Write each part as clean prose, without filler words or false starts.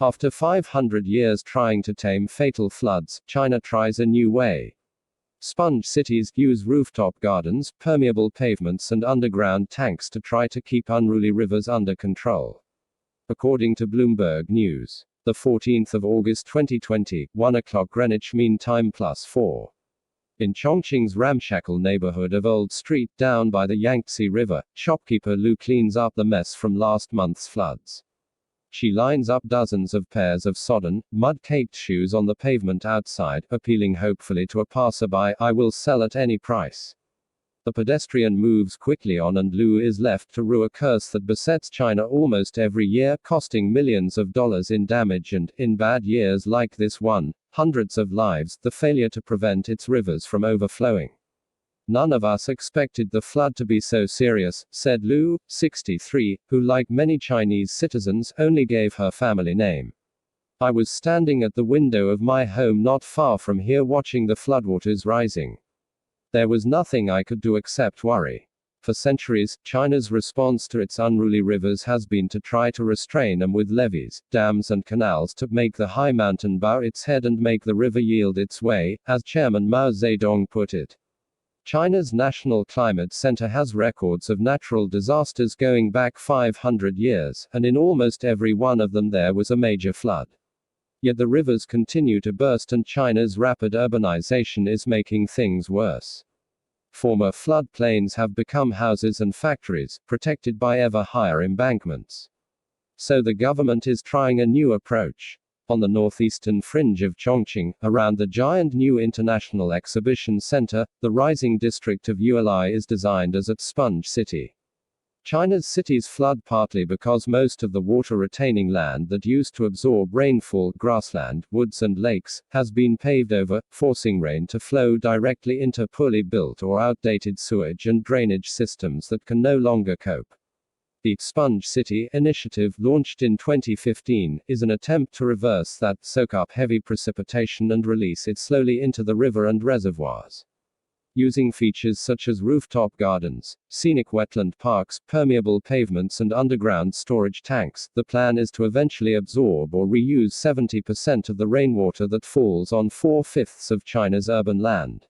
After 500 years trying to tame fatal floods, China tries a new way. Sponge cities use rooftop gardens, permeable pavements, and underground tanks to try to keep unruly rivers under control. According to Bloomberg News, the 14th of August 2020, 1 o'clock Greenwich Mean Time +4. In Chongqing's ramshackle neighborhood of Old Street down by the Yangtze River, shopkeeper Lu cleans up the mess from last month's floods. She lines up dozens of pairs of sodden, mud-caked shoes on the pavement outside, appealing hopefully to a passerby, "I will sell at any price." The pedestrian moves quickly on and Lu is left to rue a curse that besets China almost every year, costing millions of dollars in damage and, in bad years like this one, hundreds of lives, the failure to prevent its rivers from overflowing. "None of us expected the flood to be so serious," said Lu, 63, who like many Chinese citizens, only gave her family name. "I was standing at the window of my home not far from here watching the floodwaters rising. There was nothing I could do except worry." For centuries, China's response to its unruly rivers has been to try to restrain them with levees, dams and canals to make the high mountain bow its head and make the river yield its way, as Chairman Mao Zedong put it. China's National Climate Center has records of natural disasters going back 500 years, and in almost every one of them there was a major flood. Yet the rivers continue to burst and China's rapid urbanization is making things worse. Former floodplains have become houses and factories, protected by ever higher embankments. So the government is trying a new approach. On the northeastern fringe of Chongqing, around the giant new International Exhibition Center, the rising district of Unruly is designed as a sponge city. China's cities flood partly because most of the water-retaining land that used to absorb rainfall, grassland, woods and lakes, has been paved over, forcing rain to flow directly into poorly built or outdated sewage and drainage systems that can no longer cope. The Sponge City initiative, launched in 2015, is an attempt to reverse that, soak up heavy precipitation and release it slowly into the river and reservoirs. Using features such as rooftop gardens, scenic wetland parks, permeable pavements and underground storage tanks, the plan is to eventually absorb or reuse 70% of the rainwater that falls on 4/5 of China's urban land.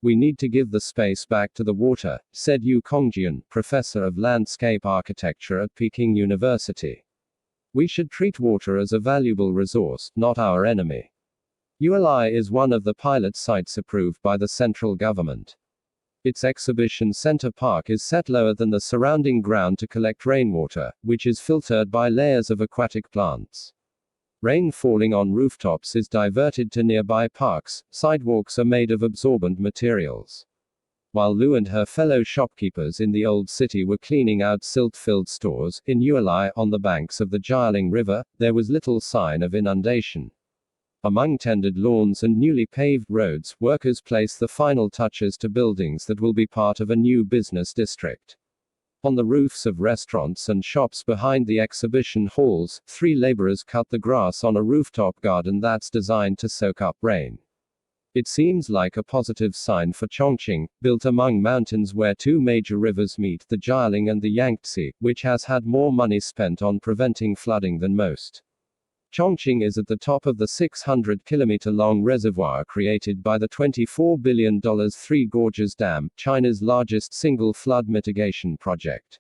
"We need to give the space back to the water," said Yu Congjian, professor of landscape architecture at Peking University. "We should treat water as a valuable resource, not our enemy." Unruly is one of the pilot sites approved by the central government. Its exhibition center park is set lower than the surrounding ground to collect rainwater, which is filtered by layers of aquatic plants. Rain falling on rooftops is diverted to nearby parks. Sidewalks are made of absorbent materials. While Lu and her fellow shopkeepers in the old city were cleaning out silt-filled stores, in Unruly, on the banks of the Jialing River, there was little sign of inundation. Among tended lawns and newly paved roads, workers place the final touches to buildings that will be part of a new business district. On the roofs of restaurants and shops behind the exhibition halls, 3 laborers cut the grass on a rooftop garden that's designed to soak up rain. It seems like a positive sign for Chongqing, built among mountains where 2 major rivers meet, the Jialing and the Yangtze, which has had more money spent on preventing flooding than most. Chongqing is at the top of the 600-kilometer-long reservoir created by the $24 billion Three Gorges Dam, China's largest single flood mitigation project.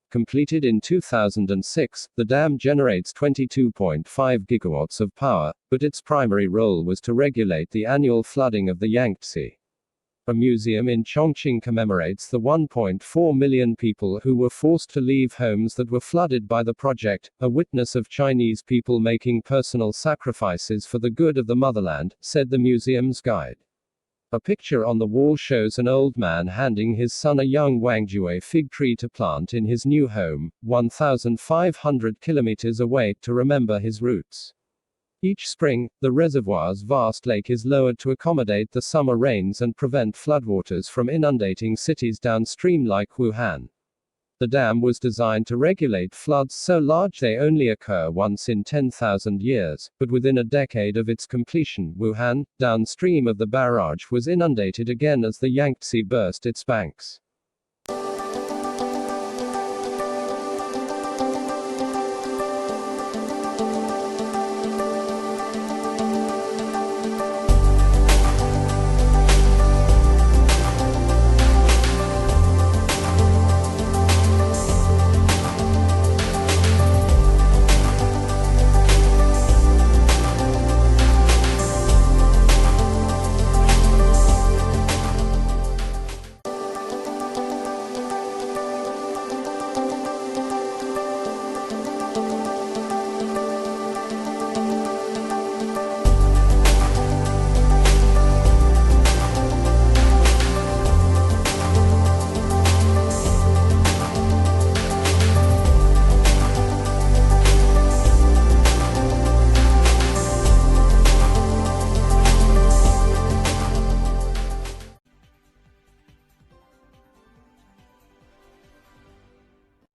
Completed in 2006, the dam generates 22.5 gigawatts of power, but its primary role was to regulate the annual flooding of the Yangtze. A museum in Chongqing commemorates the 1.4 million people who were forced to leave homes that were flooded by the project, a witness of Chinese people making personal sacrifices for the good of the motherland, said the museum's guide. A picture on the wall shows an old man handing his son a young Wangjue fig tree to plant in his new home, 1,500 kilometers away, to remember his roots. Each spring, the reservoir's vast lake is lowered to accommodate the summer rains and prevent floodwaters from inundating cities downstream like Wuhan. The dam was designed to regulate floods so large they only occur once in 10,000 years, but within a decade of its completion, Wuhan, downstream of the barrage, was inundated again as the Yangtze burst its banks.